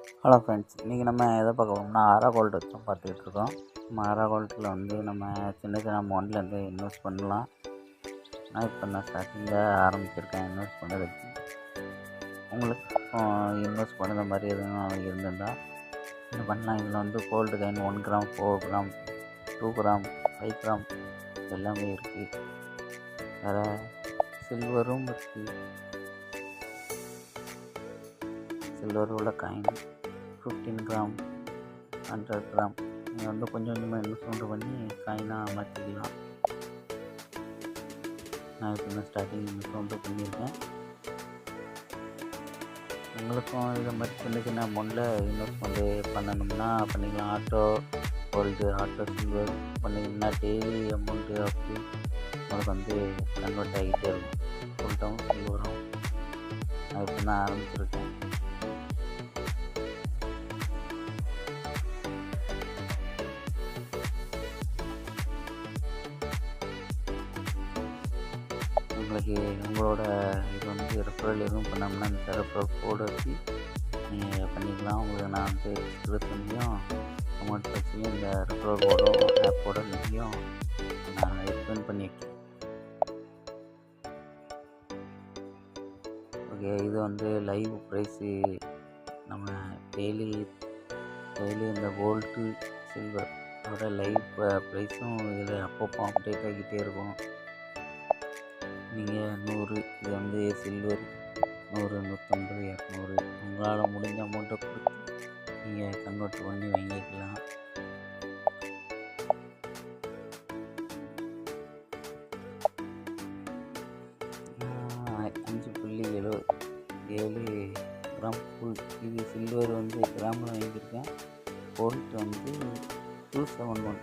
Hello friends, இன்றைக்கி நம்ம எதை பார்க்க போகிறோம்னா ஆரா கோல்டு வச்சு பார்த்துக்கிட்டு இருக்கோம். நம்ம ஆரா கோல்டில் வந்து நம்ம சின்ன சின்ன அமௌண்ட்லேருந்து இன்வெஸ்ட் பண்ணலாம். நான் இப்போ ஸ்டார்டிங்கில் ஆரம்பிச்சிருக்கேன் இன்வெஸ்ட் பண்ணுறதுக்கு. உங்களுக்கு இன்வெஸ்ட் பண்ணுற மாதிரி எதுவும் இருந்திருந்தால் என்ன பண்ணலாம். இதில் வந்து gold coin 1 gram, 4 gram, 2 gram, 5 gram எல்லாமே இருக்குது. வேறு சில்வரும் இருக்குது. சில்வர் உள்ள காயின் 15 கிராம், 100 கிராம் நீங்கள் வந்து கொஞ்சம் கொஞ்சமாக இன்வெஸ்ட்மெண்ட் பண்ணி காயினாக மாற்றிக்கலாம். நான் இப்போ ஸ்டார்டிங் இன்வெஸ்ட்மெண்ட்டு பண்ணியிருக்கேன். உங்களுக்கும் இதை மாதிரி சின்ன சின்ன அமௌண்ட்டில் இன்வெஸ்ட்மெண்ட்டு பண்ணணும்னா பண்ணிக்கலாம். ஆட்டோ கோல்டு, ஆட்டோ சில்வர் பண்ணிங்கன்னா டெய்லி அமௌண்ட்டு அப்படி உங்களுக்கு வந்து கன்வெர்ட் ஆகிட்டே இருக்கும். கோல்டும் சில்வரும் நான் இப்போ தான் ஆரம்பிச்சிருக்கேன். உங்களுக்கு உங்களோட இது வந்து ரெஃபரல் எதுவும் பண்ணோம்னா இந்த ரெஃபரல் கோடு வச்சு நீங்கள் பண்ணிக்கலாம். உங்களுக்கு நான் வந்து டிஸ்கிரிப்ஷன்லையும் அமௌண்ட் வச்சுலையும் இந்த ரெஃபரல் கோடும் ஆப்போட லிங்கையும் நான் எக்ஸ்பிளைன் பண்ணியிருக்கேன். ஓகே, இது வந்து லைவ் ப்ரைஸு. நம்ம டெய்லி இந்த கோல்டு சில்வர் அதோட லைவ் ப்ரைஸும் இதில் அப்பப்போ அப்டேட் ஆகிக்கிட்டே இருக்கும். நீங்கள் 100 இது வந்து சில்வர் 100, 150, 200 உங்களால் முடிஞ்ச அமௌண்ட்டை கொடுத்து நீங்கள் கன்வெர்ட் பண்ணி வாங்கிக்கலாம். நான் 5.77 கிராம் ஃபுல் இது சில்வர் வந்து கிராமில் வாங்கியிருக்கேன். கோல்டு வந்து 271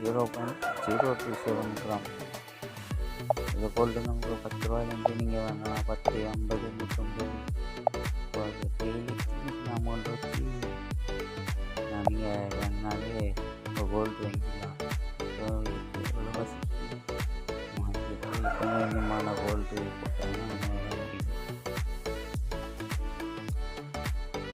0.027 கிராம். இது கோல்டு நமக்கு 10 ரூபாயிலேருந்து நீங்கள் வாங்கலாம். 10, 50, 150